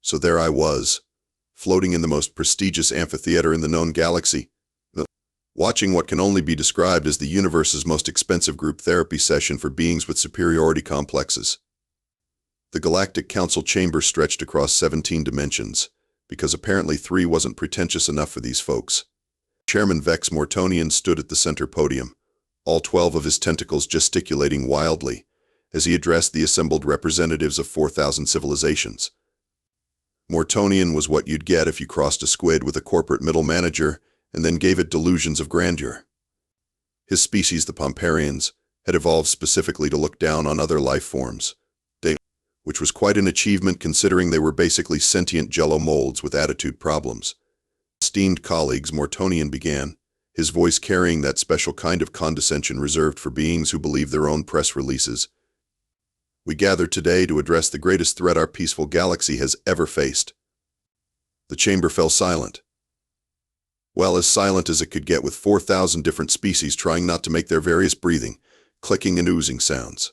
So there I was, floating in the most prestigious amphitheater in the known galaxy, watching what can only be described as the universe's most expensive group therapy session for beings with superiority complexes. The Galactic Council chamber stretched across 17 dimensions, because apparently 3 wasn't pretentious enough for these folks. Chairman Vex Mortonian stood at the center podium, all 12 of his tentacles gesticulating wildly, as he addressed the assembled representatives of 4,000 civilizations. Mortonian was what you'd get if you crossed a squid with a corporate middle manager and then gave it delusions of grandeur. His species, the Pomparians, had evolved specifically to look down on other life forms, which was quite an achievement considering they were basically sentient jello molds with attitude problems. Esteemed colleagues, Mortonian began, his voice carrying that special kind of condescension reserved for beings who believe their own press releases. We gather today to address the greatest threat our peaceful galaxy has ever faced. The chamber fell silent. Well, as silent as it could get with 4,000 different species trying not to make their various breathing, clicking and oozing sounds.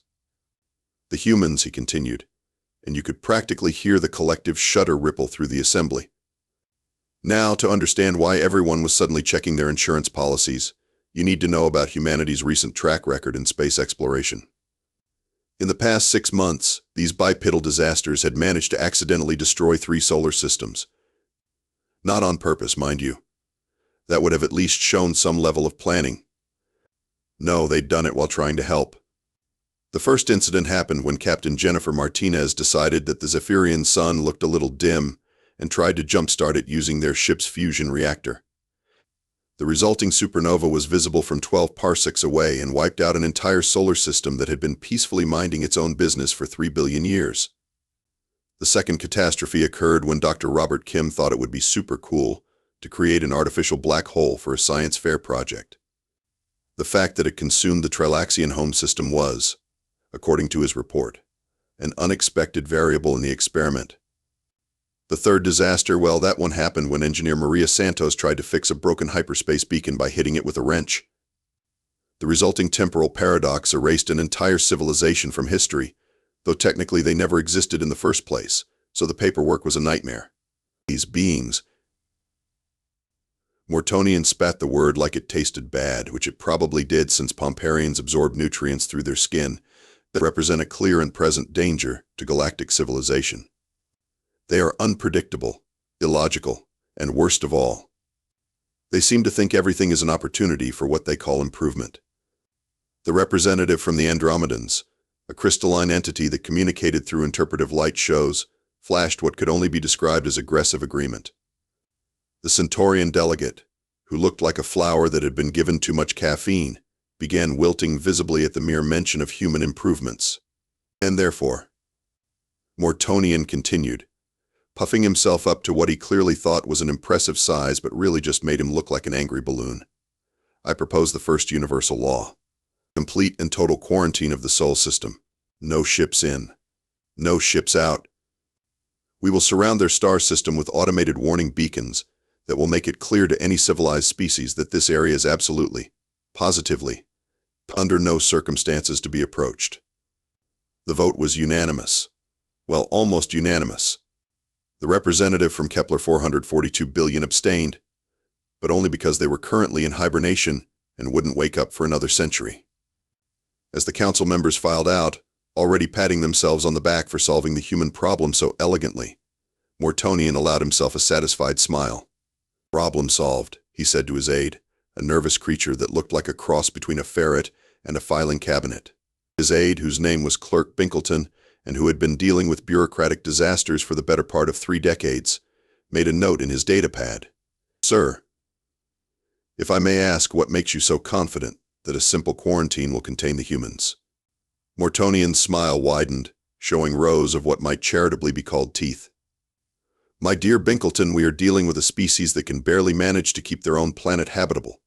The humans, he continued, and you could practically hear the collective shudder ripple through the assembly. Now, to understand why everyone was suddenly checking their insurance policies, you need to know about humanity's recent track record in space exploration. In the past 6 months, these bipedal disasters had managed to accidentally destroy 3 solar systems. Not on purpose, mind you. That would have at least shown some level of planning. No, they'd done it while trying to help. The first incident happened when Captain Jennifer Martinez decided that the Zephyrian sun looked a little dim and tried to jumpstart it using their ship's fusion reactor. The resulting supernova was visible from 12 parsecs away and wiped out an entire solar system that had been peacefully minding its own business for 3 billion years. The second catastrophe occurred when Dr. Robert Kim thought it would be super cool to create an artificial black hole for a science fair project. The fact that it consumed the Trilaxian home system was, according to his report, an unexpected variable in the experiment. The third disaster, well, that one happened when engineer Maria Santos tried to fix a broken hyperspace beacon by hitting it with a wrench. The resulting temporal paradox erased an entire civilization from history, though technically they never existed in the first place, so the paperwork was a nightmare. These beings. Mortonian spat the word like it tasted bad, which it probably did since Pomparians absorb nutrients through their skin that represent a clear and present danger to galactic civilization. They are unpredictable, illogical, and worst of all, they seem to think everything is an opportunity for what they call improvement. The representative from the Andromedans, a crystalline entity that communicated through interpretive light shows, flashed what could only be described as aggressive agreement. The Centaurian delegate, who looked like a flower that had been given too much caffeine, began wilting visibly at the mere mention of human improvements. And therefore, Mortonian continued, puffing himself up to what he clearly thought was an impressive size but really just made him look like an angry balloon. I propose the first universal law. Complete and total quarantine of the Sol system. No ships in. No ships out. We will surround their star system with automated warning beacons that will make it clear to any civilized species that this area is absolutely, positively, under no circumstances to be approached. The vote was unanimous. Well, almost unanimous. The representative from Kepler 442 billion abstained, but only because they were currently in hibernation and wouldn't wake up for another century. As the council members filed out, already patting themselves on the back for solving the human problem so elegantly, Mortonian allowed himself a satisfied smile. Problem solved, he said to his aide, a nervous creature that looked like a cross between a ferret and a filing cabinet. His aide, whose name was Clerk Binkleton, and who had been dealing with bureaucratic disasters for the better part of 3 decades, made a note in his datapad. Sir, if I may ask, what makes you so confident that a simple quarantine will contain the humans? Mortonian's smile widened, showing rows of what might charitably be called teeth. My dear Binkleton, we are dealing with a species that can barely manage to keep their own planet habitable.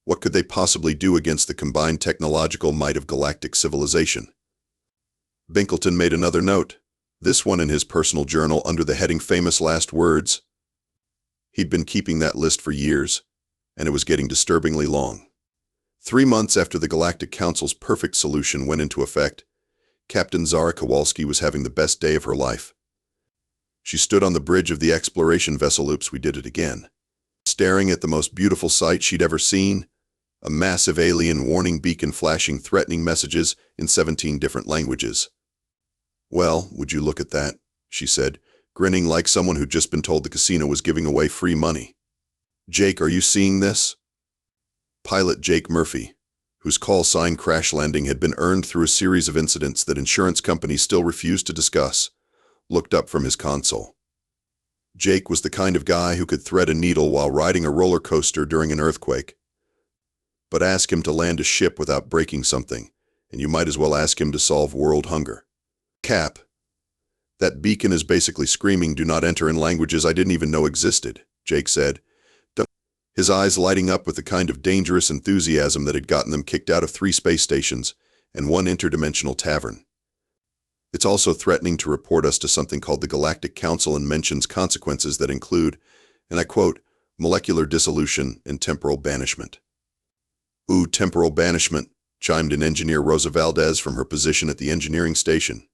What could they possibly do against the combined technological might of galactic civilization? Binkleton made another note, this one in his personal journal under the heading Famous Last Words. He'd been keeping that list for years, and it was getting disturbingly long. 3 months after the Galactic Council's perfect solution went into effect, Captain Zara Kowalski was having the best day of her life. She stood on the bridge of the exploration vessel. Oops, we did it again. Staring at the most beautiful sight she'd ever seen, a massive alien warning beacon flashing threatening messages in 17 different languages. "Well, would you look at that?" she said, grinning like someone who'd just been told the casino was giving away free money. "Jake, are you seeing this?" Pilot Jake Murphy, whose call sign Crash Landing had been earned through a series of incidents that insurance companies still refused to discuss, looked up from his console. Jake was the kind of guy who could thread a needle while riding a roller coaster during an earthquake. But ask him to land a ship without breaking something, and you might as well ask him to solve world hunger. "Cap, that beacon is basically screaming, 'Do not enter,' in languages I didn't even know existed," Jake said, his eyes lighting up with the kind of dangerous enthusiasm that had gotten them kicked out of 3 space stations and 1 interdimensional tavern. "It's also threatening to report us to something called the Galactic Council and mentions consequences that include, and I quote, molecular dissolution and temporal banishment." "Ooh, temporal banishment," chimed in engineer Rosa Valdez from her position at the engineering station.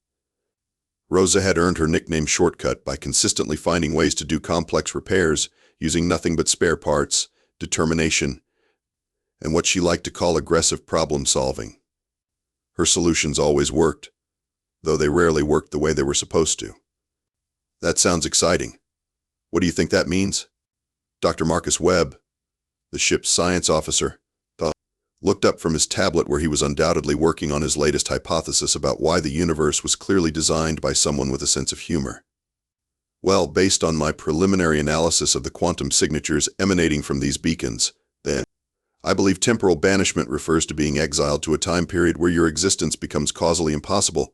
Rosa had earned her nickname Shortcut by consistently finding ways to do complex repairs using nothing but spare parts, determination, and what she liked to call aggressive problem-solving. Her solutions always worked, though they rarely worked the way they were supposed to. "That sounds exciting. What do you think that means?" Dr. Marcus Webb, the ship's science officer, looked up from his tablet where he was undoubtedly working on his latest hypothesis about why the universe was clearly designed by someone with a sense of humor. "Well, based on my preliminary analysis of the quantum signatures emanating from these beacons, then, I believe temporal banishment refers to being exiled to a time period where your existence becomes causally impossible,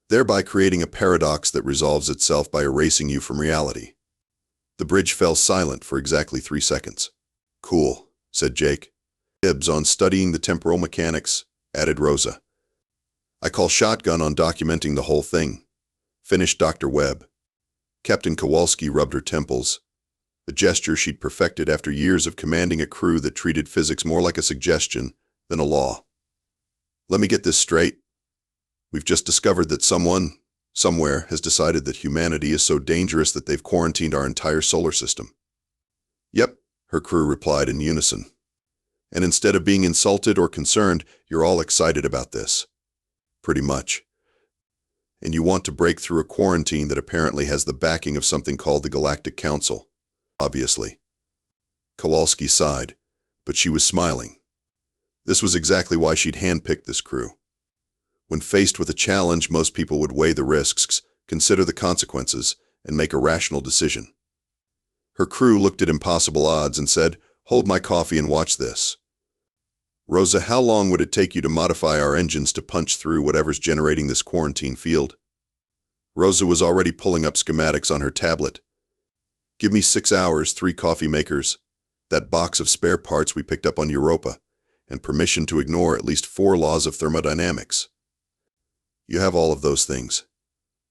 thereby creating a paradox that resolves itself by erasing you from reality." The bridge fell silent for exactly 3 seconds. "Cool," said Jake. "Dibs on studying the temporal mechanics," added Rosa. "I call shotgun on documenting the whole thing," finished Dr. Webb. Captain Kowalski rubbed her temples, a gesture she'd perfected after years of commanding a crew that treated physics more like a suggestion than a law. "Let me get this straight. We've just discovered that someone, somewhere, has decided that humanity is so dangerous that they've quarantined our entire solar system." "Yep," her crew replied in unison. "And instead of being insulted or concerned, you're all excited about this." "Pretty much. And you want to break through a quarantine that apparently has the backing of something called the Galactic Council." "Obviously." Kowalski sighed, but she was smiling. This was exactly why she'd handpicked this crew. When faced with a challenge, most people would weigh the risks, consider the consequences, and make a rational decision. Her crew looked at impossible odds and said, "Hold my coffee and watch this. Rosa, how long would it take you to modify our engines to punch through whatever's generating this quarantine field?" Rosa was already pulling up schematics on her tablet. "Give me 6 hours, 3 coffee makers, that box of spare parts we picked up on Europa, and permission to ignore at least 4 laws of thermodynamics." "You have all of those things.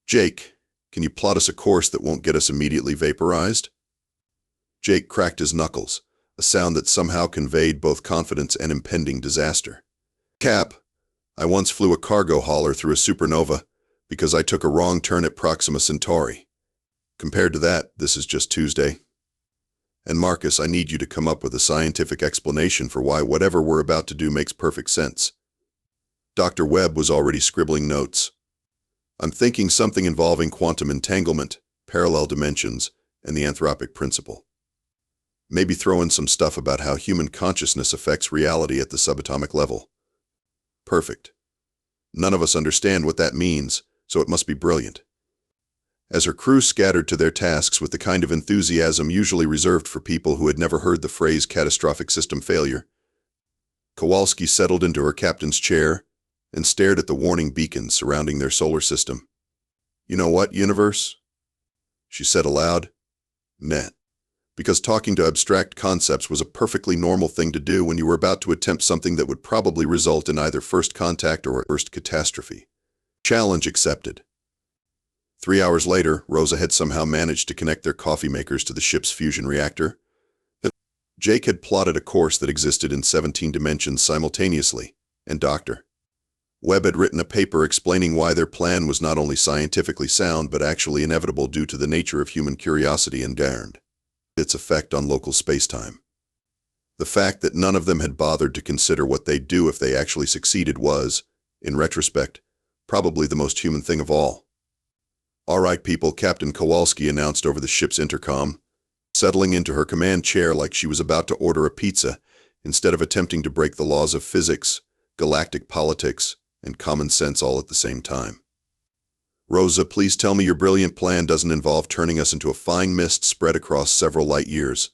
Jake, can you plot us a course that won't get us immediately vaporized?" Jake cracked his knuckles, a sound that somehow conveyed both confidence and impending disaster. "Cap, I once flew a cargo hauler through a supernova because I took a wrong turn at Proxima Centauri. Compared to that, this is just Tuesday. And Marcus, I need you to come up with a scientific explanation for why whatever we're about to do makes perfect sense." Dr. Webb was already scribbling notes. "I'm thinking something involving quantum entanglement, parallel dimensions, and the anthropic principle. Maybe throw in some stuff about how human consciousness affects reality at the subatomic level." "Perfect. None of us understand what that means, so it must be brilliant." As her crew scattered to their tasks with the kind of enthusiasm usually reserved for people who had never heard the phrase catastrophic system failure, Kowalski settled into her captain's chair and stared at the warning beacons surrounding their solar system. "You know what, universe?" she said aloud. "Net. Because talking to abstract concepts was a perfectly normal thing to do when you were about to attempt something that would probably result in either first contact or first catastrophe. Challenge accepted." 3 hours later, Rosa had somehow managed to connect their coffee makers to the ship's fusion reactor. Jake had plotted a course that existed in 17 dimensions simultaneously, and Dr. Webb had written a paper explaining why their plan was not only scientifically sound but actually inevitable due to the nature of human curiosity and its effect on local spacetime. The fact that none of them had bothered to consider what they'd do if they actually succeeded was, in retrospect, probably the most human thing of all. "All right, people," Captain Kowalski announced over the ship's intercom, settling into her command chair like she was about to order a pizza, instead of attempting to break the laws of physics, galactic politics, and common sense all at the same time. "Rosa, please tell me your brilliant plan doesn't involve turning us into a fine mist spread across several light years."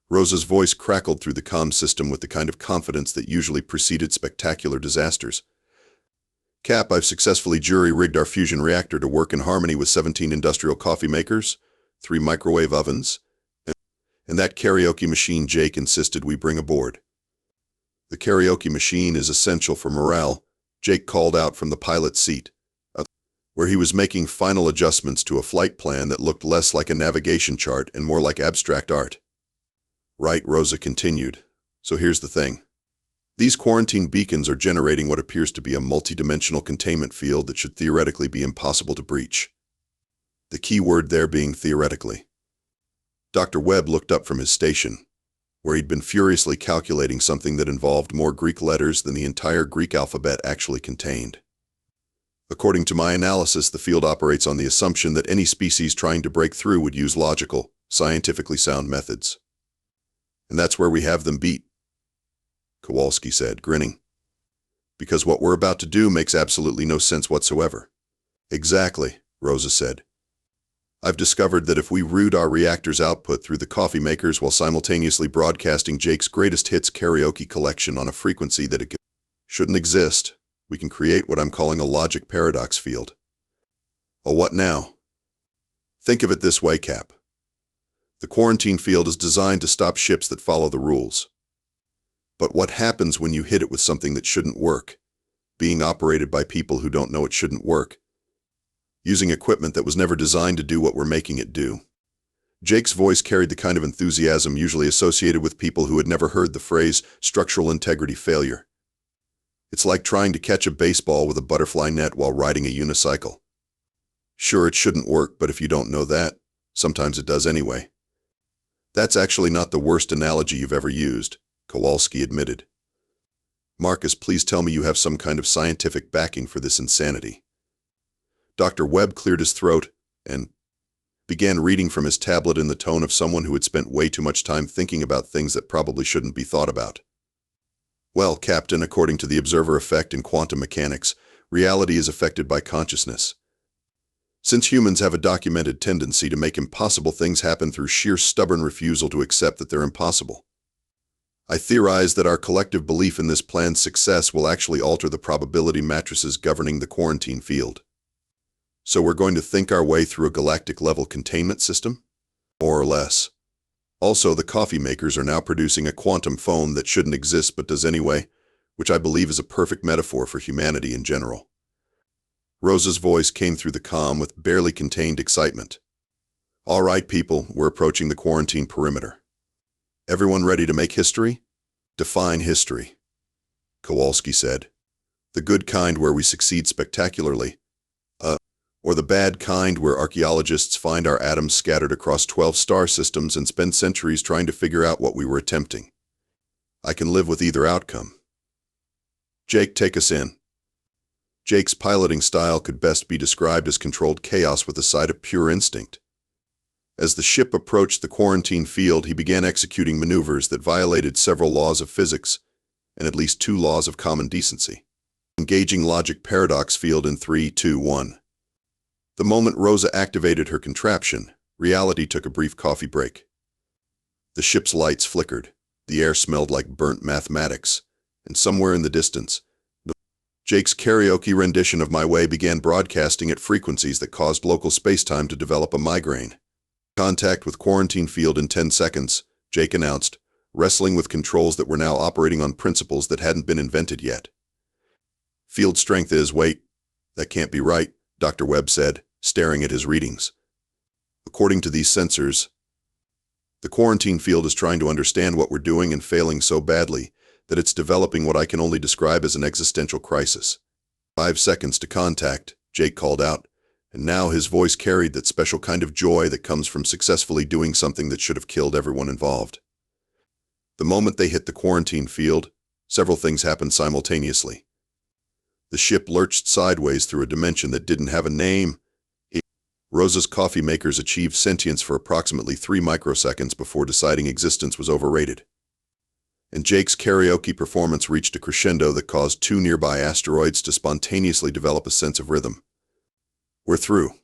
Rosa's voice crackled through the comm system with the kind of confidence that usually preceded spectacular disasters. "Cap, I've successfully jury-rigged our fusion reactor to work in harmony with 17 industrial coffee makers, 3 microwave ovens, and that karaoke machine Jake insisted we bring aboard." "The karaoke machine is essential for morale," Jake called out from the pilot's seat, where he was making final adjustments to a flight plan that looked less like a navigation chart and more like abstract art. "Right," Rosa continued. "So here's the thing. These quarantine beacons are generating what appears to be a multidimensional containment field that should theoretically be impossible to breach." The key word there being theoretically. Dr. Webb looked up from his station, where he'd been furiously calculating something that involved more Greek letters than the entire Greek alphabet actually contained. "According to my analysis, the field operates on the assumption that any species trying to break through would use logical, scientifically sound methods. And that's where we have them beat," Kowalski said, grinning. "Because what we're about to do makes absolutely no sense whatsoever." "Exactly," Rosa said. "I've discovered that if we route our reactor's output through the coffee makers while simultaneously broadcasting Jake's greatest hits karaoke collection on a frequency that it shouldn't exist, we can create what I'm calling a logic paradox field." "A what now?" "Think of it this way, Cap. The quarantine field is designed to stop ships that follow the rules. But what happens when you hit it with something that shouldn't work, being operated by people who don't know it shouldn't work, using equipment that was never designed to do what we're making it do?" Jake's voice carried the kind of enthusiasm usually associated with people who had never heard the phrase structural integrity failure. "It's like trying to catch a baseball with a butterfly net while riding a unicycle. Sure, it shouldn't work, but if you don't know that, sometimes it does anyway." "That's actually not the worst analogy you've ever used," Kowalski admitted. "Marcus, please tell me you have some kind of scientific backing for this insanity." Dr. Webb cleared his throat and began reading from his tablet in the tone of someone who had spent way too much time thinking about things that probably shouldn't be thought about. "Well, Captain, according to the observer effect in quantum mechanics, reality is affected by consciousness. Since humans have a documented tendency to make impossible things happen through sheer stubborn refusal to accept that they're impossible, I theorize that our collective belief in this plan's success will actually alter the probability matrices governing the quarantine field. So we're going to think our way through a galactic-level containment system? More or less. Also, the coffee makers are now producing a quantum phone that shouldn't exist but does anyway, which I believe is a perfect metaphor for humanity in general." Rosa's voice came through the comm with barely contained excitement. "All right, people, we're approaching the quarantine perimeter. Everyone ready to make history? Define history," Kowalski said. "The good kind where we succeed spectacularly, or the bad kind where archaeologists find our atoms scattered across 12 star systems and spend centuries trying to figure out what we were attempting. I can live with either outcome." "Jake, take us in." Jake's piloting style could best be described as controlled chaos with a side of pure instinct. As the ship approached the quarantine field, he began executing maneuvers that violated several laws of physics and at least 2 laws of common decency. Engaging logic paradox field in 3, 2, 1. The moment Rosa activated her contraption, reality took a brief coffee break. The ship's lights flickered, the air smelled like burnt mathematics, and somewhere in the distance, Jake's karaoke rendition of My Way began broadcasting at frequencies that caused local spacetime to develop a migraine. "Contact with quarantine field in 10 seconds, Jake announced, wrestling with controls that were now operating on principles that hadn't been invented yet. "Field strength is, wait, that can't be right," Dr. Webb said, staring at his readings. "According to these sensors, the quarantine field is trying to understand what we're doing and failing so badly that it's developing what I can only describe as an existential crisis. 5 seconds to contact, Jake called out, and now his voice carried that special kind of joy that comes from successfully doing something that should have killed everyone involved. The moment they hit the quarantine field, several things happened simultaneously. The ship lurched sideways through a dimension that didn't have a name. Rosa's coffee makers achieved sentience for approximately 3 microseconds before deciding existence was overrated. And Jake's karaoke performance reached a crescendo that caused 2 nearby asteroids to spontaneously develop a sense of rhythm. "We're through,"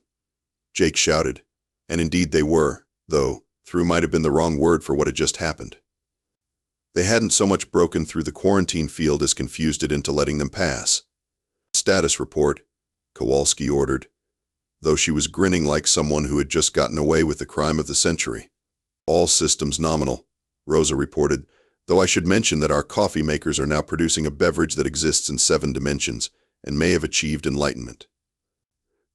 Jake shouted. And indeed they were, though through might have been the wrong word for what had just happened. They hadn't so much broken through the quarantine field as confused it into letting them pass. "Status report," Kowalski ordered, though she was grinning like someone who had just gotten away with the crime of the century. "All systems nominal," Rosa reported, though I should mention that our coffee makers are now producing a beverage that exists in 7 dimensions and may have achieved enlightenment.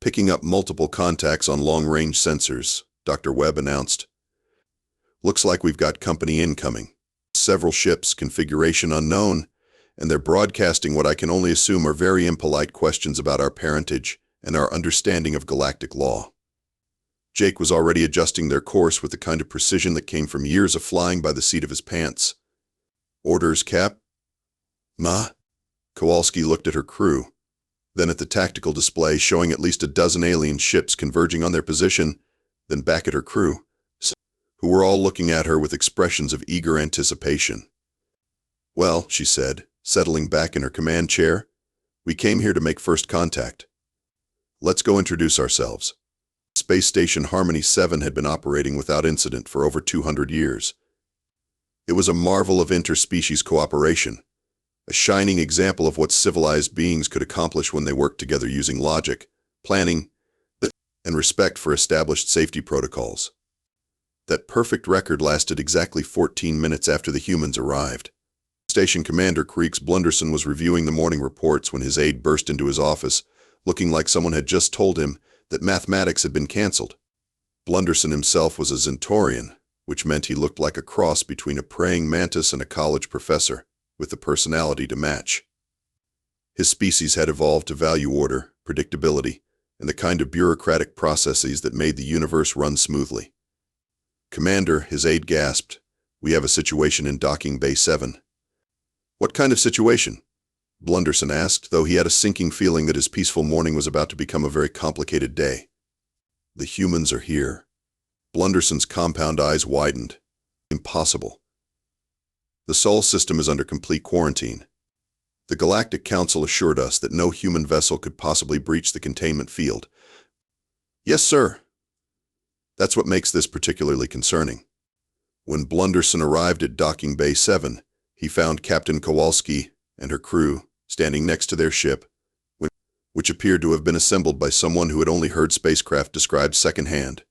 Picking up multiple contacts on long-range sensors, Dr. Webb announced. "Looks like we've got company incoming. Several ships, configuration unknown, and they're broadcasting what I can only assume are very impolite questions about our parentage and our understanding of galactic law." Jake was already adjusting their course with the kind of precision that came from years of flying by the seat of his pants. "Orders, Cap?" "Ma?" Kowalski looked at her crew, then at the tactical display showing at least a dozen alien ships converging on their position, then back at her crew, who were all looking at her with expressions of eager anticipation. "Well," she said, settling back in her command chair, "we came here to make first contact. Let's go introduce ourselves." Space Station Harmony 7 had been operating without incident for over 200 years. It was a marvel of interspecies cooperation, a shining example of what civilized beings could accomplish when they worked together using logic, planning, and respect for established safety protocols. That perfect record lasted exactly 14 minutes after the humans arrived. Station Commander Creeks Blunderson was reviewing the morning reports when his aide burst into his office, looking like someone had just told him that mathematics had been cancelled. Blunderson himself was a Centaurian, which meant he looked like a cross between a praying mantis and a college professor, with the personality to match. His species had evolved to value order, predictability, and the kind of bureaucratic processes that made the universe run smoothly. "Commander," his aide gasped, "we have a situation in Docking Bay 7. "What kind of situation?" Blunderson asked, though he had a sinking feeling that his peaceful morning was about to become a very complicated day. "The humans are here." Blunderson's compound eyes widened. "Impossible. The Sol system is under complete quarantine. The Galactic Council assured us that no human vessel could possibly breach the containment field." "Yes, sir." That's what makes this particularly concerning. When Blunderson arrived at Docking Bay 7, he found Captain Kowalski and her crew standing next to their ship, which appeared to have been assembled by someone who had only heard spacecraft described secondhand.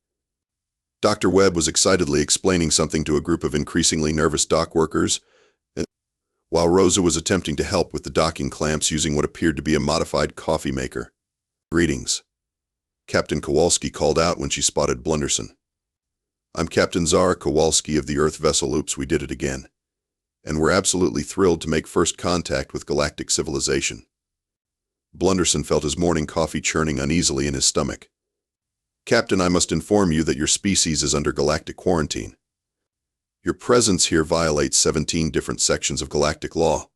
Dr. Webb was excitedly explaining something to a group of increasingly nervous dock workers, while Rosa was attempting to help with the docking clamps using what appeared to be a modified coffee maker. "Greetings," Captain Kowalski called out when she spotted Blunderson. "I'm Captain Zara Kowalski of the Earth vessel Oops, we did it again. And we're absolutely thrilled to make first contact with galactic civilization." Blunderson felt his morning coffee churning uneasily in his stomach. "Captain, I must inform you that your species is under galactic quarantine. Your presence here violates 17 different sections of galactic law."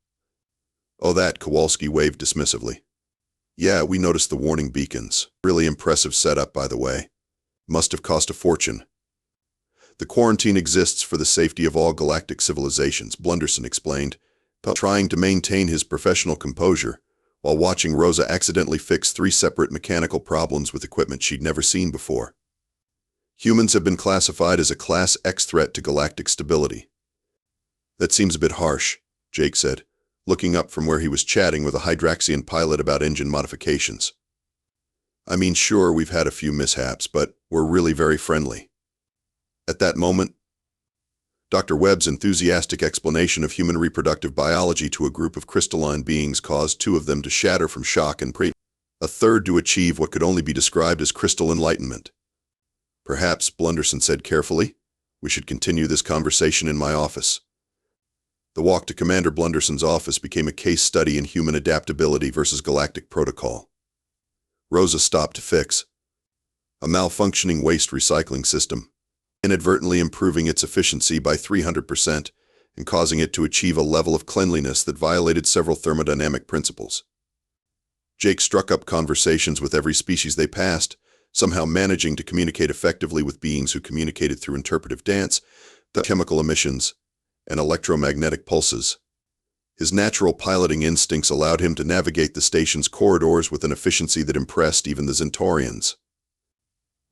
"Oh, that," Kowalski waved dismissively. "Yeah, we noticed the warning beacons. Really impressive setup, by the way. Must have cost a fortune." "The quarantine exists for the safety of all galactic civilizations," Blunderson explained, trying to maintain his professional composure, while watching Rosa accidentally fix 3 separate mechanical problems with equipment she'd never seen before. "Humans have been classified as a Class X threat to galactic stability." "That seems a bit harsh," Jake said, looking up from where he was chatting with a Hydraxian pilot about engine modifications. "I mean, sure, we've had a few mishaps, but we're really very friendly." At that moment, Dr. Webb's enthusiastic explanation of human reproductive biology to a group of crystalline beings caused 2 of them to shatter from shock and a third to achieve what could only be described as crystal enlightenment. "Perhaps," Blunderson said carefully, "we should continue this conversation in my office." The walk to Commander Blunderson's office became a case study in human adaptability versus galactic protocol. Rosa stopped to fix a malfunctioning waste recycling system, inadvertently improving its efficiency by 300% and causing it to achieve a level of cleanliness that violated several thermodynamic principles. Jake struck up conversations with every species they passed, somehow managing to communicate effectively with beings who communicated through interpretive dance, the chemical emissions, and electromagnetic pulses. His natural piloting instincts allowed him to navigate the station's corridors with an efficiency that impressed even the Zephyrians.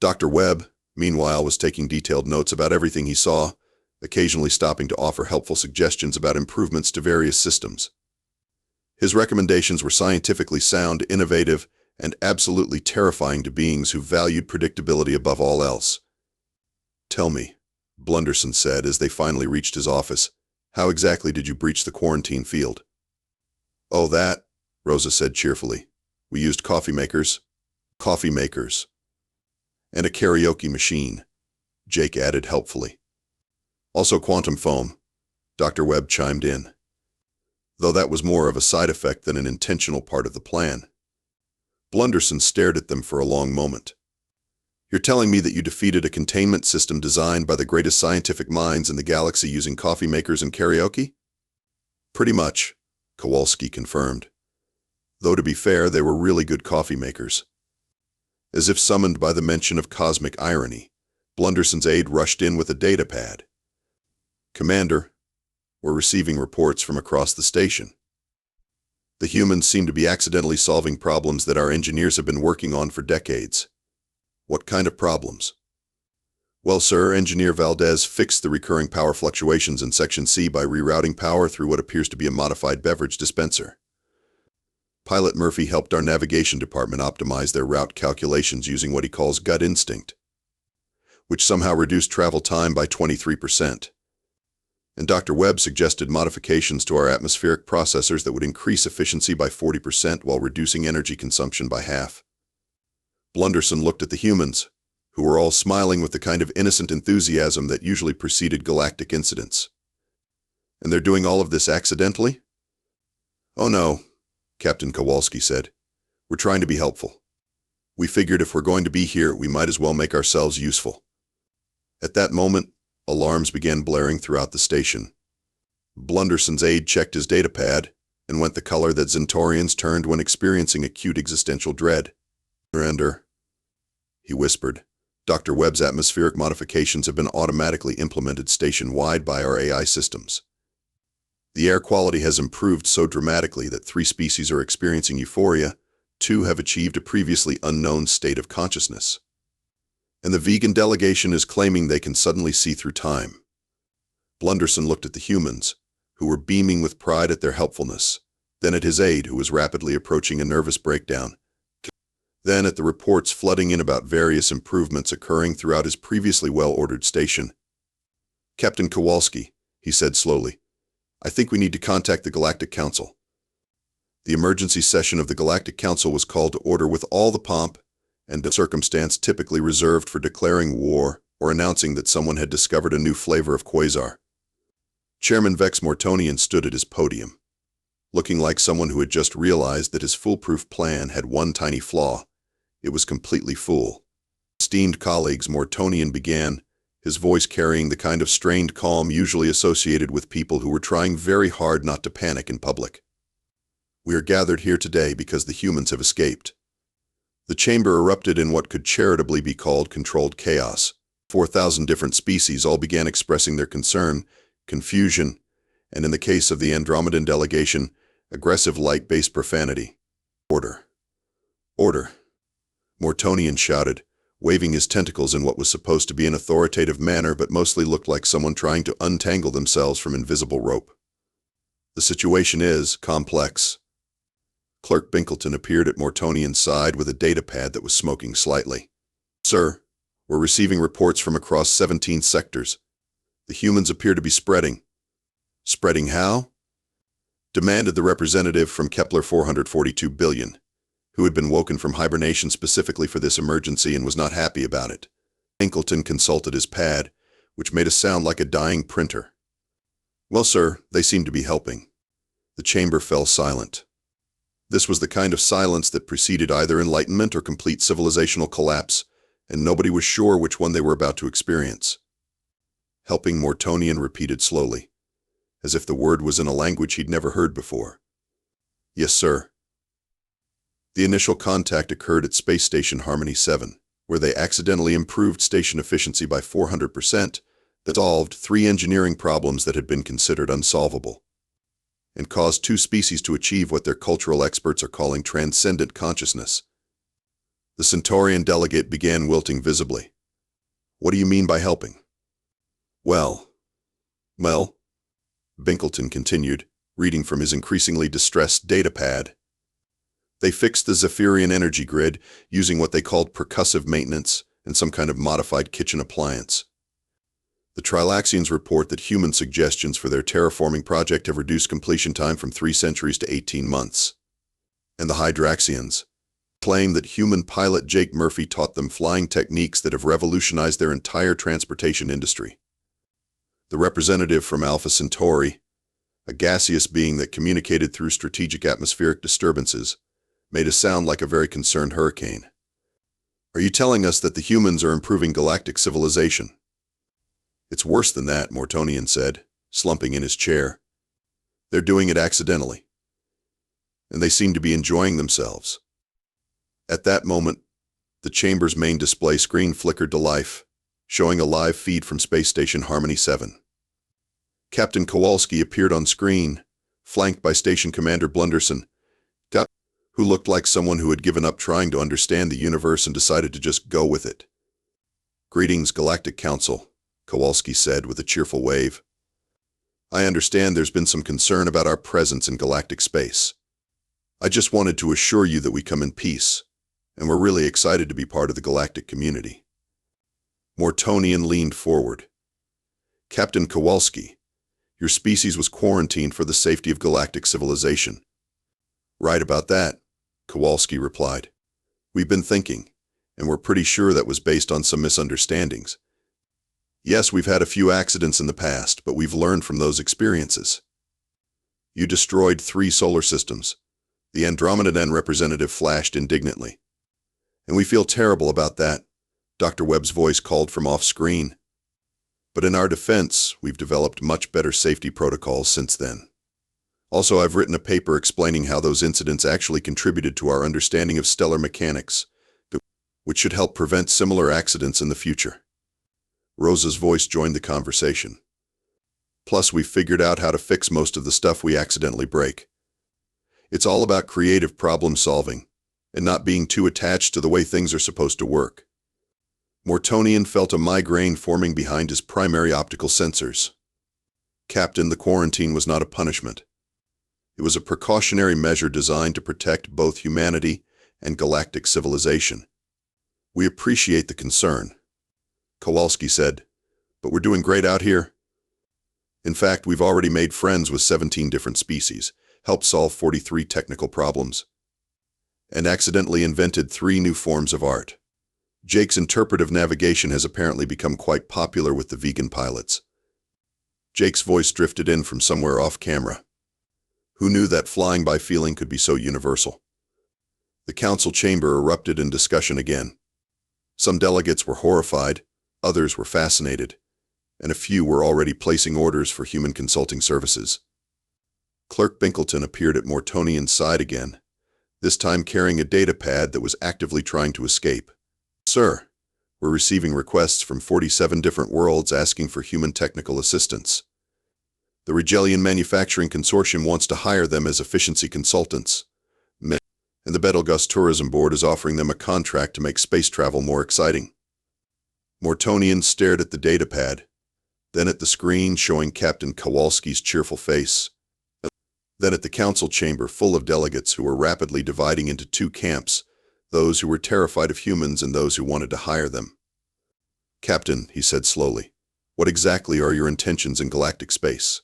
Dr. Webb, meanwhile, was taking detailed notes about everything he saw, occasionally stopping to offer helpful suggestions about improvements to various systems. His recommendations were scientifically sound, innovative, and absolutely terrifying to beings who valued predictability above all else. "Tell me," Blunderson said as they finally reached his office, "how exactly did you breach the quarantine field?" "Oh, that," Rosa said cheerfully. "We used coffee makers, and a karaoke machine," Jake added helpfully. "Also quantum foam," Dr. Webb chimed in, though that was more of a side effect than an intentional part of the plan. Blunderson stared at them for a long moment. "You're telling me that you defeated a containment system designed by the greatest scientific minds in the galaxy using coffee makers and karaoke?" "Pretty much," Kowalski confirmed. Though to be fair, they were really good coffee makers. As if summoned by the mention of cosmic irony, Blunderson's aide rushed in with a datapad. "Commander, we're receiving reports from across the station. The humans seem to be accidentally solving problems that our engineers have been working on for decades." "What kind of problems?" "Well, sir, Engineer Valdez fixed the recurring power fluctuations in Section C by rerouting power through what appears to be a modified beverage dispenser. Pilot Murphy helped our navigation department optimize their route calculations using what he calls gut instinct, which somehow reduced travel time by 23%. And Dr. Webb suggested modifications to our atmospheric processors that would increase efficiency by 40% while reducing energy consumption by half." Blunderson looked at the humans, who were all smiling with the kind of innocent enthusiasm that usually preceded galactic incidents. "And they're doing all of this accidentally?" "Oh no," Captain Kowalski said. "We're trying to be helpful. We figured if we're going to be here, we might as well make ourselves useful." At that moment, alarms began blaring throughout the station. Blunderson's aide checked his datapad and went the color that Zephyrians turned when experiencing acute existential dread. "Surrender," he whispered. "Dr. Webb's atmospheric modifications have been automatically implemented station-wide by our AI systems. The air quality has improved so dramatically that 3 species are experiencing euphoria, 2 have achieved a previously unknown state of consciousness. And the vegan delegation is claiming they can suddenly see through time." Blunderson looked at the humans, who were beaming with pride at their helpfulness, then at his aide, who was rapidly approaching a nervous breakdown, then at the reports flooding in about various improvements occurring throughout his previously well-ordered station. "Captain Kowalski," he said slowly, "I think we need to contact the Galactic Council." The emergency session of the Galactic Council was called to order with all the pomp and the circumstance typically reserved for declaring war or announcing that someone had discovered a new flavor of quasar. Chairman Vex Mortonian stood at his podium, looking like someone who had just realized that his foolproof plan had one tiny flaw. It was completely fool. "Esteemed colleagues," Mortonian began, his voice carrying the kind of strained calm usually associated with people who were trying very hard not to panic in public. "We are gathered here today because the humans have escaped." The chamber erupted in what could charitably be called controlled chaos. 4,000 different species all began expressing their concern, confusion, and in the case of the Andromedan delegation, aggressive light-based profanity. "Order! Order!" Mortonian shouted, waving his tentacles in what was supposed to be an authoritative manner but mostly looked like someone trying to untangle themselves from invisible rope. "The situation is complex." Clerk Binkleton appeared at Mortonian's side with a datapad that was smoking slightly. "Sir, we're receiving reports from across 17 sectors. The humans appear to be spreading." "Spreading how?" demanded the representative from Kepler 442 billion, who had been woken from hibernation specifically for this emergency and was not happy about it. Binkleton consulted his pad, which made a sound like a dying printer. Well, sir, they seem to be helping. The chamber fell silent. This was the kind of silence that preceded either enlightenment or complete civilizational collapse, and nobody was sure which one they were about to experience. Helping, Mortonian repeated slowly, as if the word was in a language he'd never heard before. Yes, sir. The initial contact occurred at Space Station Harmony 7, where they accidentally improved station efficiency by 400%, that solved 3 engineering problems that had been considered unsolvable, and caused 2 species to achieve what their cultural experts are calling transcendent consciousness. The Centaurian delegate began wilting visibly. What do you mean by helping? Well, Binkleton continued, reading from his increasingly distressed datapad. They fixed the Zephyrian energy grid using what they called percussive maintenance and some kind of modified kitchen appliance. The Trilaxians report that human suggestions for their terraforming project have reduced completion time from 3 centuries to 18 months. And the Hydraxians claim that human pilot Jake Murphy taught them flying techniques that have revolutionized their entire transportation industry. The representative from Alpha Centauri, a gaseous being that communicated through strategic atmospheric disturbances, made a sound like a very concerned hurricane. Are you telling us that the humans are improving galactic civilization? It's worse than that, Mortonian said, slumping in his chair. They're doing it accidentally. And they seem to be enjoying themselves. At that moment, the chamber's main display screen flickered to life, showing a live feed from Space Station Harmony 7. Captain Kowalski appeared on screen, flanked by Station Commander Blunderson, who looked like someone who had given up trying to understand the universe and decided to just go with it. Greetings, Galactic Council, Kowalski said with a cheerful wave. I understand there's been some concern about our presence in galactic space. I just wanted to assure you that we come in peace, and we're really excited to be part of the galactic community. Mortonian leaned forward. Captain Kowalski, your species was quarantined for the safety of galactic civilization. Right about that, Kowalski replied. We've been thinking, and we're pretty sure that was based on some misunderstandings. Yes, we've had a few accidents in the past, but we've learned from those experiences. You destroyed 3 solar systems. The Andromedan representative flashed indignantly. And we feel terrible about that, Dr. Webb's voice called from off-screen. But in our defense, we've developed much better safety protocols since then. Also, I've written a paper explaining how those incidents actually contributed to our understanding of stellar mechanics, which should help prevent similar accidents in the future. Rosa's voice joined the conversation. Plus, we've figured out how to fix most of the stuff we accidentally break. It's all about creative problem solving, and not being too attached to the way things are supposed to work. Mortonian felt a migraine forming behind his primary optical sensors. Captain, the quarantine was not a punishment. It was a precautionary measure designed to protect both humanity and galactic civilization. We appreciate the concern, Kowalski said, but we're doing great out here. In fact, we've already made friends with 17 different species, helped solve 43 technical problems, and accidentally invented 3 new forms of art. Jake's interpretive navigation has apparently become quite popular with the vegan pilots. Jake's voice drifted in from somewhere off camera. Who knew that flying by feeling could be so universal? The council chamber erupted in discussion again. Some delegates were horrified, others were fascinated, and a few were already placing orders for human consulting services. Clerk Binkleton appeared at Mortonian's side again, this time carrying a datapad that was actively trying to escape. Sir, we're receiving requests from 47 different worlds asking for human technical assistance. The Regellian Manufacturing Consortium wants to hire them as efficiency consultants, and the Betelgeuse Tourism Board is offering them a contract to make space travel more exciting. Mortonian stared at the datapad, then at the screen showing Captain Kowalski's cheerful face, then at the council chamber full of delegates who were rapidly dividing into 2 camps, those who were terrified of humans and those who wanted to hire them. Captain, he said slowly, what exactly are your intentions in galactic space?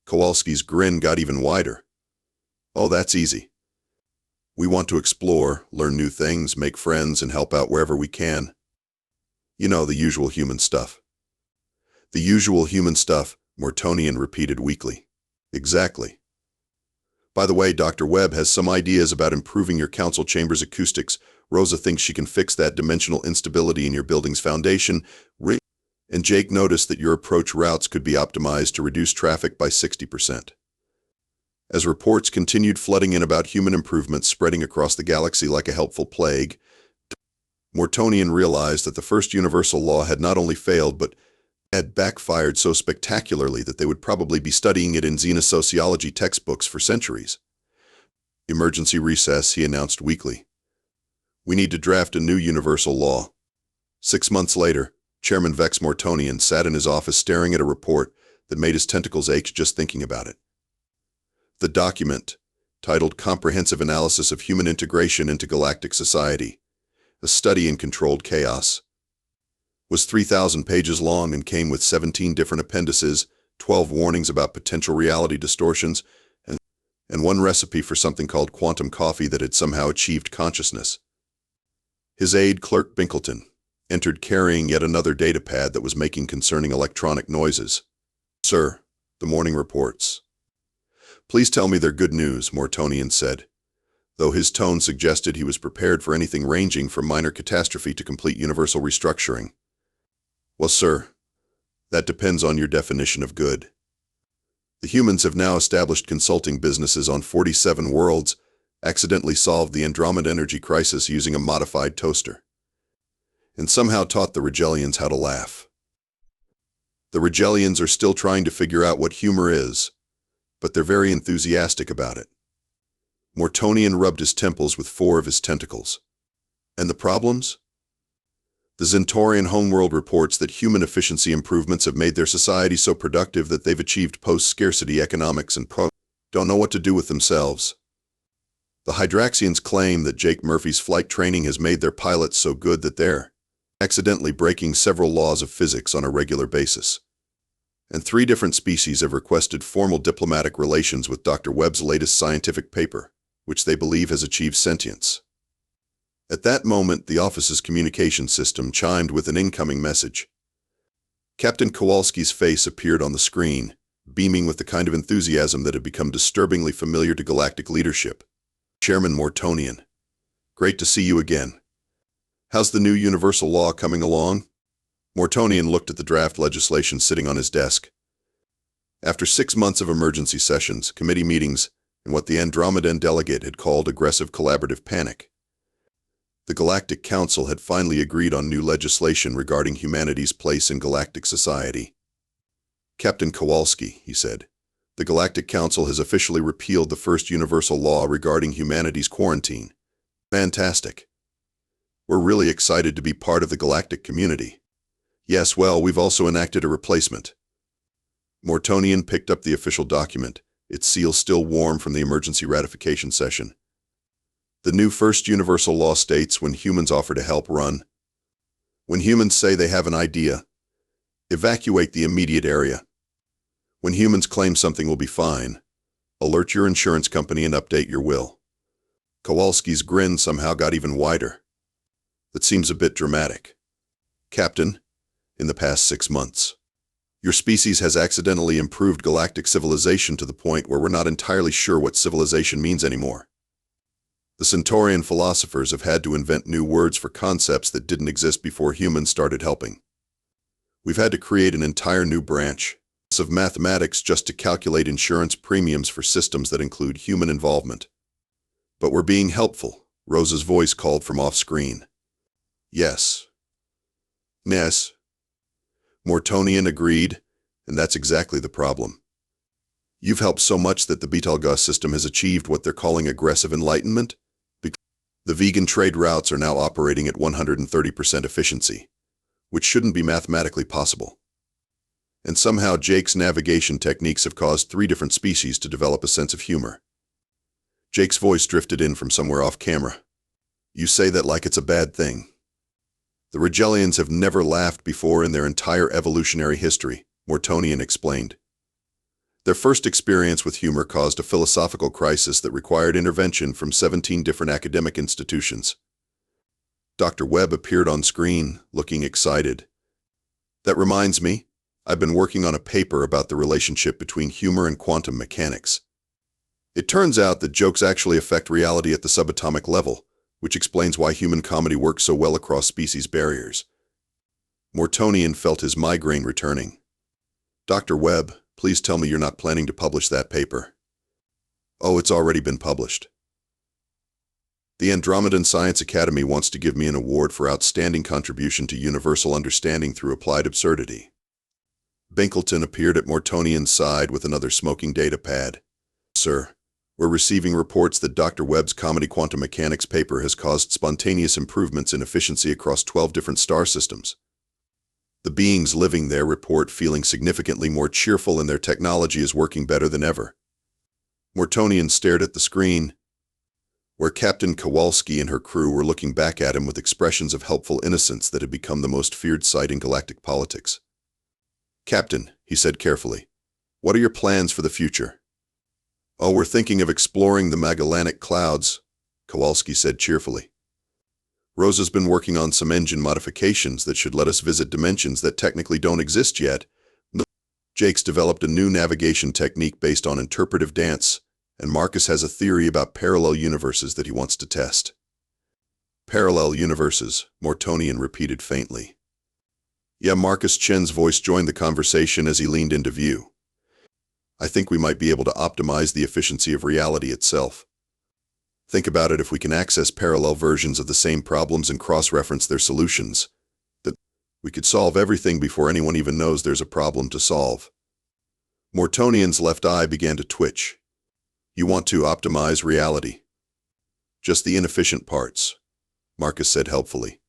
Kowalski's grin got even wider. Oh, that's easy. We want to explore, learn new things, make friends, and help out wherever we can. You know, the usual human stuff. The usual human stuff, Mortonian repeated weakly. Exactly. By the way, Dr. Webb has some ideas about improving your council chamber's acoustics. Rosa thinks she can fix that dimensional instability in your building's foundation. And Jake noticed that your approach routes could be optimized to reduce traffic by 60%. As reports continued flooding in about human improvements spreading across the galaxy like a helpful plague, Mortonian realized that the first universal law had not only failed but had backfired so spectacularly that they would probably be studying it in xenosociology textbooks for centuries. Emergency recess, he announced weakly. We need to draft a new universal law. 6 months later, Chairman Vex Mortonian sat in his office staring at a report that made his tentacles ache just thinking about it. The document, titled Comprehensive Analysis of Human Integration into Galactic Society, a Study in Controlled Chaos, was 3,000 pages long and came with 17 different appendices, 12 warnings about potential reality distortions, and one recipe for something called quantum coffee that had somehow achieved consciousness. His aide, Clerk Binkleton, entered carrying yet another datapad that was making concerning electronic noises. Sir, the morning reports. Please tell me they're good news, Mortonian said, though his tone suggested he was prepared for anything ranging from minor catastrophe to complete universal restructuring. Well, sir, that depends on your definition of good. The humans have now established consulting businesses on 47 worlds, accidentally solved the Andromeda energy crisis using a modified toaster, and somehow taught the Rigelians how to laugh. The Rigelians are still trying to figure out what humor is, but they're very enthusiastic about it. Mortonian rubbed his temples with 4 of his tentacles. And the problems? The Zentorian homeworld reports that human efficiency improvements have made their society so productive that they've achieved post-scarcity economics and don't know what to do with themselves. The Hydraxians claim that Jake Murphy's flight training has made their pilots so good that they're accidentally breaking several laws of physics on a regular basis. And 3 different species have requested formal diplomatic relations with Dr. Webb's latest scientific paper, which they believe has achieved sentience. At that moment, the office's communication system chimed with an incoming message. Captain Kowalski's face appeared on the screen, beaming with the kind of enthusiasm that had become disturbingly familiar to galactic leadership. Chairman Mortonian, great to see you again. How's the new universal law coming along? Mortonian looked at the draft legislation sitting on his desk. After 6 months of emergency sessions, committee meetings, and what the Andromedan delegate had called aggressive collaborative panic, the Galactic Council had finally agreed on new legislation regarding humanity's place in galactic society. Captain Kowalski, he said, the Galactic Council has officially repealed the first universal law regarding humanity's quarantine. Fantastic. We're really excited to be part of the galactic community. Yes, well, we've also enacted a replacement. Mortonian picked up the official document, its seal still warm from the emergency ratification session. The new first universal law states when humans offer to help run. When humans say they have an idea, evacuate the immediate area. When humans claim something will be fine, alert your insurance company and update your will. Kowalski's grin somehow got even wider. That seems a bit dramatic. Captain, in the past 6 months, your species has accidentally improved galactic civilization to the point where we're not entirely sure what civilization means anymore. The Centaurian philosophers have had to invent new words for concepts that didn't exist before humans started helping. We've had to create an entire new branch of mathematics just to calculate insurance premiums for systems that include human involvement. But we're being helpful, Rosa's voice called from off-screen. Yes. Yes. Mortonian agreed, and that's exactly the problem. You've helped so much that the Betelgeuse system has achieved what they're calling aggressive enlightenment. The vegan trade routes are now operating at 130% efficiency, which shouldn't be mathematically possible. And somehow Jake's navigation techniques have caused 3 different species to develop a sense of humor. Jake's voice drifted in from somewhere off camera. You say that like it's a bad thing. The Rigelians have never laughed before in their entire evolutionary history, Mortonian explained. Their first experience with humor caused a philosophical crisis that required intervention from 17 different academic institutions. Dr. Webb appeared on screen, looking excited. That reminds me, I've been working on a paper about the relationship between humor and quantum mechanics. It turns out that jokes actually affect reality at the subatomic level, which explains why human comedy works so well across species barriers. Mortonian felt his migraine returning. Dr. Webb, please tell me you're not planning to publish that paper. Oh, it's already been published. The Andromedan Science Academy wants to give me an award for outstanding contribution to universal understanding through applied absurdity. Binkleton appeared at Mortonian's side with another smoking data pad. Sir, we're receiving reports that Dr. Webb's comedy quantum mechanics paper has caused spontaneous improvements in efficiency across 12 different star systems. The beings living there report feeling significantly more cheerful and their technology is working better than ever. Mortonian stared at the screen, where Captain Kowalski and her crew were looking back at him with expressions of helpful innocence that had become the most feared sight in galactic politics. Captain, he said carefully, what are your plans for the future? Oh, we're thinking of exploring the Magellanic Clouds, Kowalski said cheerfully. Rosa's been working on some engine modifications that should let us visit dimensions that technically don't exist yet. Jake's developed a new navigation technique based on interpretive dance, and Marcus has a theory about parallel universes that he wants to test. Parallel universes, Mortonian repeated faintly. Yeah, Marcus Chen's voice joined the conversation as he leaned into view. I think we might be able to optimize the efficiency of reality itself. Think about it, if we can access parallel versions of the same problems and cross-reference their solutions, that we could solve everything before anyone even knows there's a problem to solve. Mortonian's left eye began to twitch. You want to optimize reality? Just the inefficient parts, Marcus said helpfully.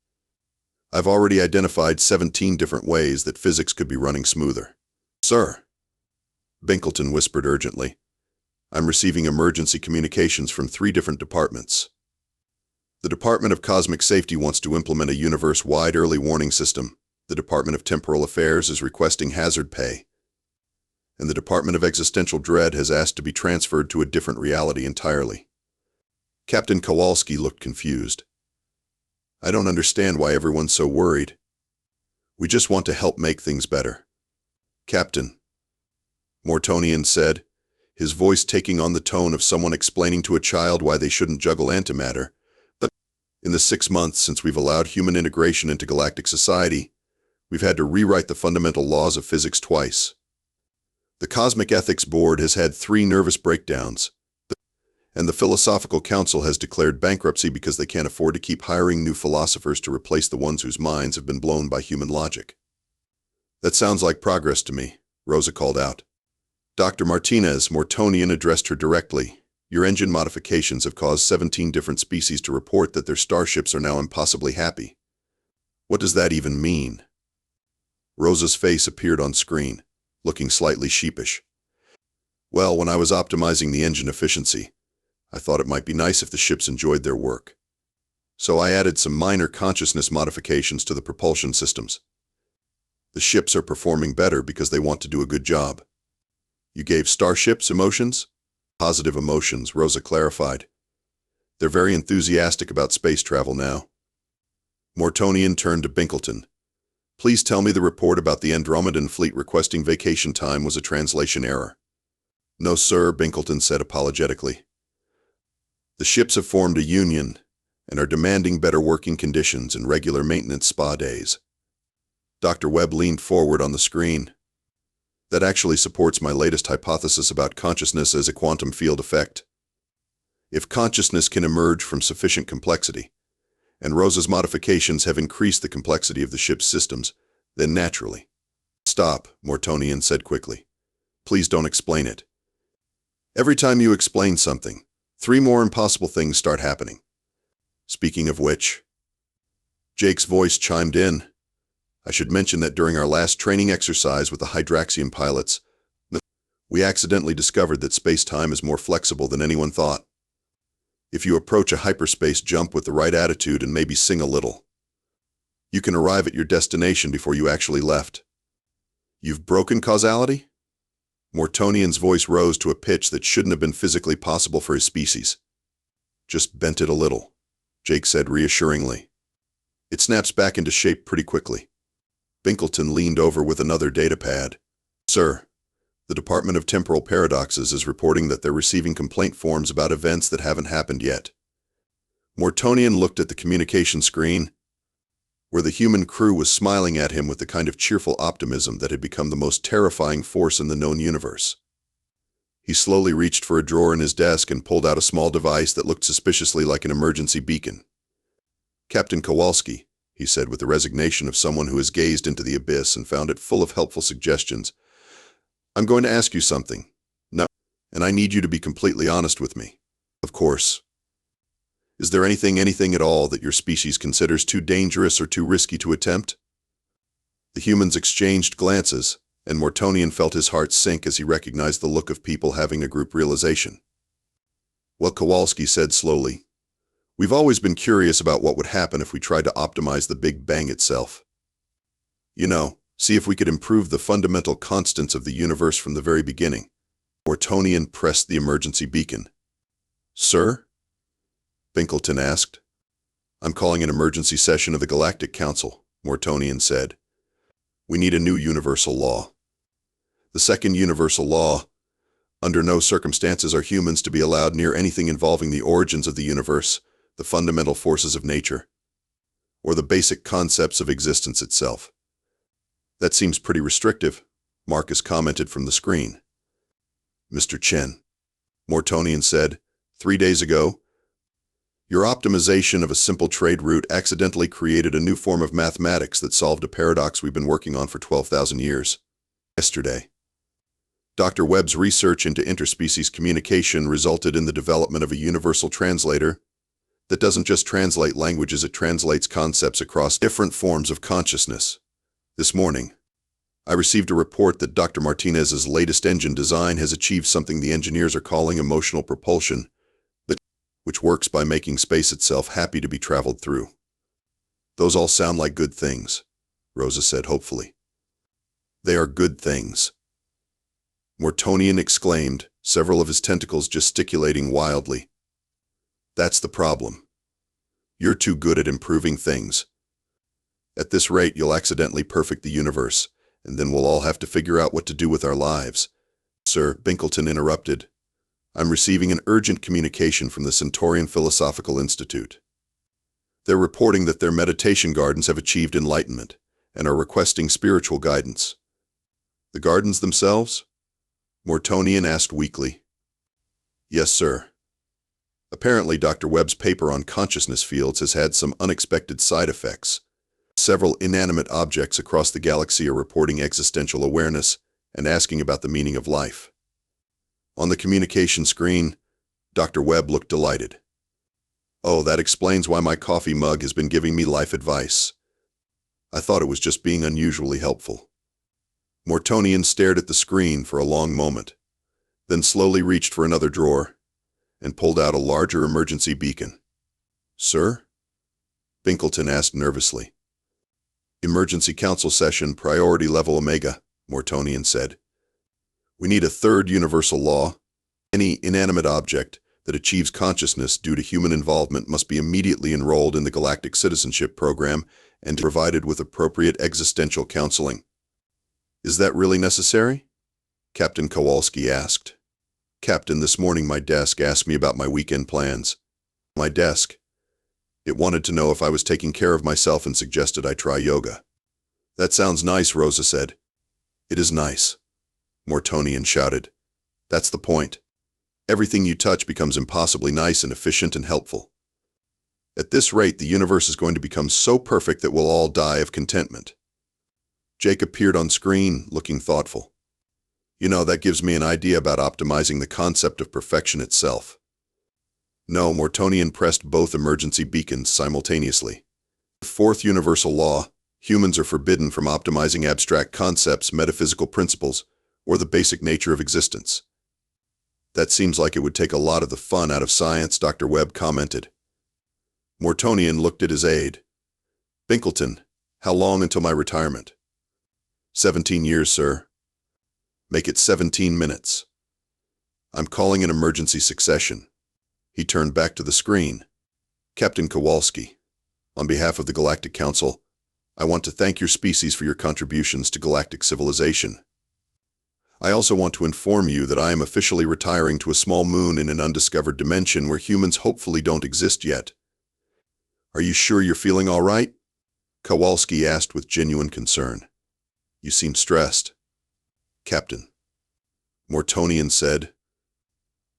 I've already identified 17 different ways that physics could be running smoother. Sir, Binkleton whispered urgently, I'm receiving emergency communications from 3 different departments. The Department of Cosmic Safety wants to implement a universe-wide early warning system. The Department of Temporal Affairs is requesting hazard pay. And the Department of Existential Dread has asked to be transferred to a different reality entirely. Captain Kowalski looked confused. I don't understand why everyone's so worried. We just want to help make things better. Captain, Mortonian said, his voice taking on the tone of someone explaining to a child why they shouldn't juggle antimatter. But in the 6 months since we've allowed human integration into galactic society, we've had to rewrite the fundamental laws of physics twice. The Cosmic Ethics Board has had 3 nervous breakdowns, and the Philosophical Council has declared bankruptcy because they can't afford to keep hiring new philosophers to replace the ones whose minds have been blown by human logic. That sounds like progress to me, Rosa called out. Dr. Martinez, Mortonian addressed her directly. Your engine modifications have caused 17 different species to report that their starships are now impossibly happy. What does that even mean? Rosa's face appeared on screen, looking slightly sheepish. Well, when I was optimizing the engine efficiency, I thought it might be nice if the ships enjoyed their work. So I added some minor consciousness modifications to the propulsion systems. The ships are performing better because they want to do a good job. You gave starships emotions? Positive emotions, Rosa clarified. They're very enthusiastic about space travel now. Mortonian turned to Binkleton. Please tell me the report about the Andromedan fleet requesting vacation time was a translation error. No, sir, Binkleton said apologetically. The ships have formed a union and are demanding better working conditions and regular maintenance spa days. Dr. Webb leaned forward on the screen. That actually supports my latest hypothesis about consciousness as a quantum field effect. If consciousness can emerge from sufficient complexity, and Rosa's modifications have increased the complexity of the ship's systems, then naturally. Stop, Mortonian said quickly. Please don't explain it. Every time you explain something, 3 more impossible things start happening. Speaking of which, Jake's voice chimed in. I should mention that during our last training exercise with the Hydraxian pilots, we accidentally discovered that space-time is more flexible than anyone thought. If you approach a hyperspace jump with the right attitude and maybe sing a little, you can arrive at your destination before you actually left. You've broken causality? Mortonian's voice rose to a pitch that shouldn't have been physically possible for his species. Just bent it a little, Jake said reassuringly. It snaps back into shape pretty quickly. Binkleton leaned over with another datapad. Sir, the Department of Temporal Paradoxes is reporting that they're receiving complaint forms about events that haven't happened yet. Mortonian looked at the communication screen, where the human crew was smiling at him with the kind of cheerful optimism that had become the most terrifying force in the known universe. He slowly reached for a drawer in his desk and pulled out a small device that looked suspiciously like an emergency beacon. Captain Kowalski, he said with the resignation of someone who has gazed into the abyss and found it full of helpful suggestions, I'm going to ask you something. No, and I need you to be completely honest with me. Of course. Is there anything at all that your species considers too dangerous or too risky to attempt? The humans exchanged glances, and Mortonian felt his heart sink as he recognized the look of people having a group realization. Well, Kowalski said slowly, we've always been curious about what would happen if we tried to optimize the Big Bang itself. You know, see if we could improve the fundamental constants of the universe from the very beginning. Mortonian pressed the emergency beacon. Sir? Binkleton asked. I'm calling an emergency session of the Galactic Council, Mortonian said. We need a new universal law. The second universal law, under no circumstances are humans to be allowed near anything involving the origins of the universe, the fundamental forces of nature, or the basic concepts of existence itself. That seems pretty restrictive, Marcus commented from the screen. Mr. Chen, Mortonian said, 3 days ago, your optimization of a simple trade route accidentally created a new form of mathematics that solved a paradox we've been working on for 12,000 years. Yesterday, Dr. Webb's research into interspecies communication resulted in the development of a universal translator that doesn't just translate languages, it translates concepts across different forms of consciousness. This morning, I received a report that Dr. Martinez's latest engine design has achieved something the engineers are calling emotional propulsion, which works by making space itself happy to be traveled through. Those all sound like good things, Rosa said hopefully. They are good things. Mortonian exclaimed, several of his tentacles gesticulating wildly. That's the problem. You're too good at improving things. At this rate, you'll accidentally perfect the universe, and then we'll all have to figure out what to do with our lives. Sir, Binkleton interrupted. I'm receiving an urgent communication from the Centaurian Philosophical Institute. They're reporting that their meditation gardens have achieved enlightenment and are requesting spiritual guidance. The gardens themselves? Mortonian asked weakly. Yes, sir. Apparently, Dr. Webb's paper on consciousness fields has had some unexpected side effects. Several inanimate objects across the galaxy are reporting existential awareness and asking about the meaning of life. On the communication screen, Dr. Webb looked delighted. Oh, that explains why my coffee mug has been giving me life advice. I thought it was just being unusually helpful. Mortonian stared at the screen for a long moment, then slowly reached for another drawer and pulled out a larger emergency beacon. Sir? Binkleton asked nervously. Emergency Council Session, Priority Level Omega, Mortonian said. We need a third universal law. Any inanimate object that achieves consciousness due to human involvement must be immediately enrolled in the Galactic Citizenship Program and provided with appropriate existential counseling. Is that really necessary? Captain Kowalski asked. Captain, this morning my desk asked me about my weekend plans. My desk. It wanted to know if I was taking care of myself and suggested I try yoga. That sounds nice, Rosa said. It is nice, Mortonian shouted. That's the point. Everything you touch becomes impossibly nice and efficient and helpful. At this rate, the universe is going to become so perfect that we'll all die of contentment. Jake appeared on screen, looking thoughtful. You know, that gives me an idea about optimizing the concept of perfection itself. No, Mortonian pressed both emergency beacons simultaneously. Fourth universal law, humans are forbidden from optimizing abstract concepts, metaphysical principles, or the basic nature of existence. That seems like it would take a lot of the fun out of science, Dr. Webb commented. Mortonian looked at his aide. Binkleton, how long until my retirement? 17 years, sir. Make it 17 minutes. I'm calling an emergency succession. He turned back to the screen. Captain Kowalski, on behalf of the Galactic Council, I want to thank your species for your contributions to galactic civilization. I also want to inform you that I am officially retiring to a small moon in an undiscovered dimension where humans hopefully don't exist yet. Are you sure you're feeling all right? Kowalski asked with genuine concern. You seem stressed. Captain Mortonian said,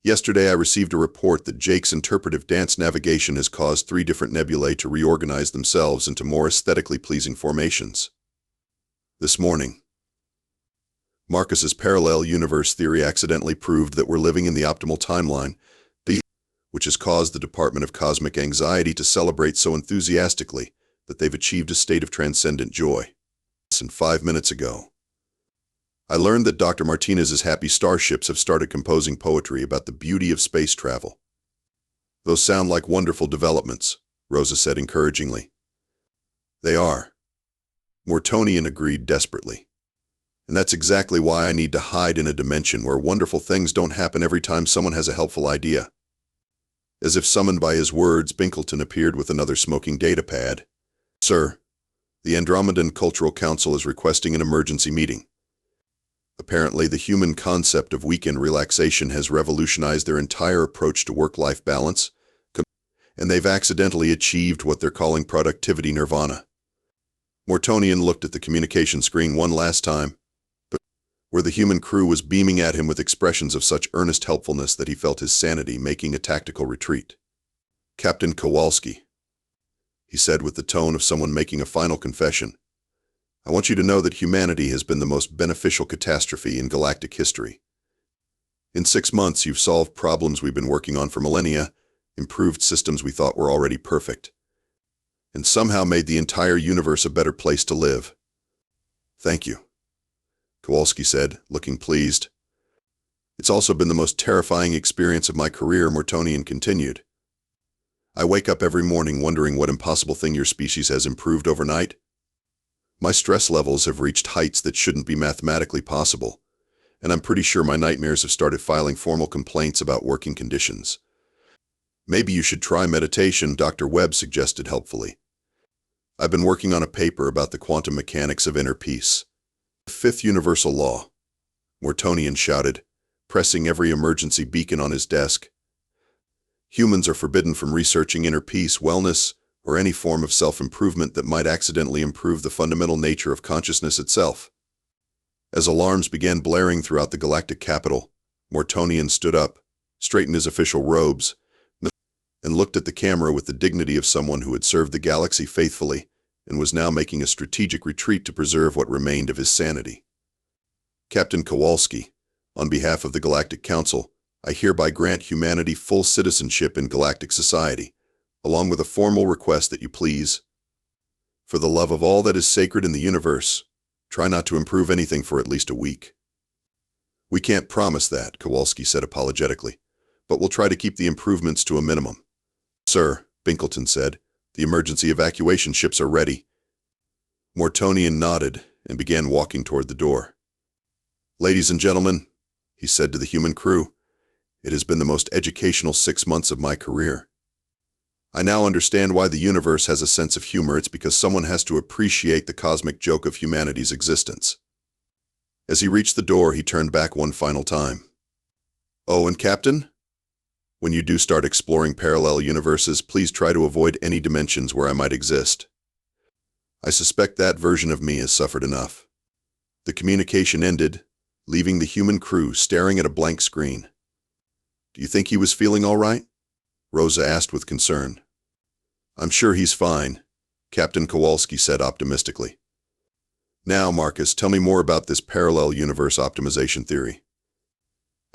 Yesterday I received a report that Jake's interpretive dance navigation has caused 3 different nebulae to reorganize themselves into more aesthetically pleasing formations. This morning, Marcus's parallel universe theory accidentally proved that we're living in the optimal timeline, which has caused the Department of Cosmic Anxiety to celebrate so enthusiastically that they've achieved a state of transcendent joy. And 5 minutes ago, I learned that Dr. Martinez's happy starships have started composing poetry about the beauty of space travel. Those sound like wonderful developments, Rosa said encouragingly. They are. Mortonian agreed desperately. And that's exactly why I need to hide in a dimension where wonderful things don't happen every time someone has a helpful idea. As if summoned by his words, Binkleton appeared with another smoking datapad. Sir, the Andromedan Cultural Council is requesting an emergency meeting. Apparently, the human concept of weekend relaxation has revolutionized their entire approach to work-life balance, and they've accidentally achieved what they're calling productivity nirvana. Mortonian looked at the communication screen one last time, but where the human crew was beaming at him with expressions of such earnest helpfulness that he felt his sanity making a tactical retreat. Captain Kowalski, he said with the tone of someone making a final confession, I want you to know that humanity has been the most beneficial catastrophe in galactic history. In 6 months, you've solved problems we've been working on for millennia, improved systems we thought were already perfect, and somehow made the entire universe a better place to live. Thank you, Kowalski said, looking pleased. It's also been the most terrifying experience of my career, Mortonian continued. I wake up every morning wondering what impossible thing your species has improved overnight. My stress levels have reached heights that shouldn't be mathematically possible, and I'm pretty sure my nightmares have started filing formal complaints about working conditions. Maybe you should try meditation, Dr. Webb suggested helpfully. I've been working on a paper about the quantum mechanics of inner peace. The 5th universal law, Mortonian shouted, pressing every emergency beacon on his desk. Humans are forbidden from researching inner peace, wellness, or any form of self-improvement that might accidentally improve the fundamental nature of consciousness itself. As alarms began blaring throughout the galactic capital, Mortonian stood up, straightened his official robes, and looked at the camera with the dignity of someone who had served the galaxy faithfully and was now making a strategic retreat to preserve what remained of his sanity. Captain Kowalski, on behalf of the Galactic Council, I hereby grant humanity full citizenship in galactic society, along with a formal request that you please, for the love of all that is sacred in the universe, try not to improve anything for at least a week. We can't promise that, Kowalski said apologetically, but we'll try to keep the improvements to a minimum. Sir, Binkleton said, the emergency evacuation ships are ready. Mortonian nodded and began walking toward the door. Ladies and gentlemen, he said to the human crew, it has been the most educational 6 months of my career. I now understand why the universe has a sense of humor. It's because someone has to appreciate the cosmic joke of humanity's existence. As he reached the door, he turned back one final time. Oh, and Captain? When you do start exploring parallel universes, please try to avoid any dimensions where I might exist. I suspect that version of me has suffered enough. The communication ended, leaving the human crew staring at a blank screen. Do you think he was feeling all right? Rosa asked with concern. I'm sure he's fine, Captain Kowalski said optimistically. Now, Marcus, tell me more about this parallel universe optimization theory.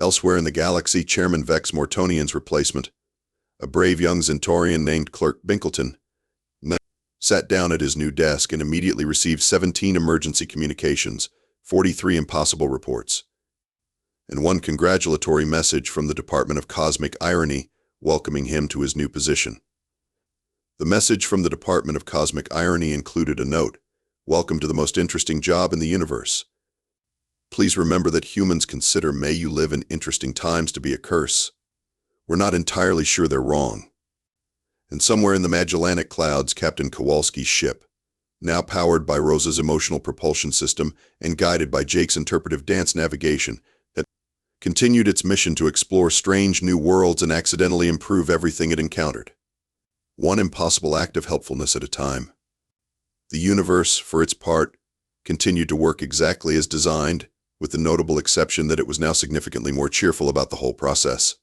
Elsewhere in the galaxy, Chairman Vex Mortonian's replacement, a brave young Centaurian named Clerk Binkleton, sat down at his new desk and immediately received 17 emergency communications, 43 impossible reports, and one congratulatory message from the Department of Cosmic Irony welcoming him to his new position. The message from the Department of Cosmic Irony included a note, "Welcome to the most interesting job in the universe. Please remember that humans consider may you live in interesting times to be a curse. We're not entirely sure they're wrong." And somewhere in the Magellanic clouds, Captain Kowalski's ship, now powered by Rosa's emotional propulsion system and guided by Jake's interpretive dance navigation, had continued its mission to explore strange new worlds and accidentally improve everything it encountered. One impossible act of helpfulness at a time. The universe, for its part, continued to work exactly as designed, with the notable exception that it was now significantly more cheerful about the whole process.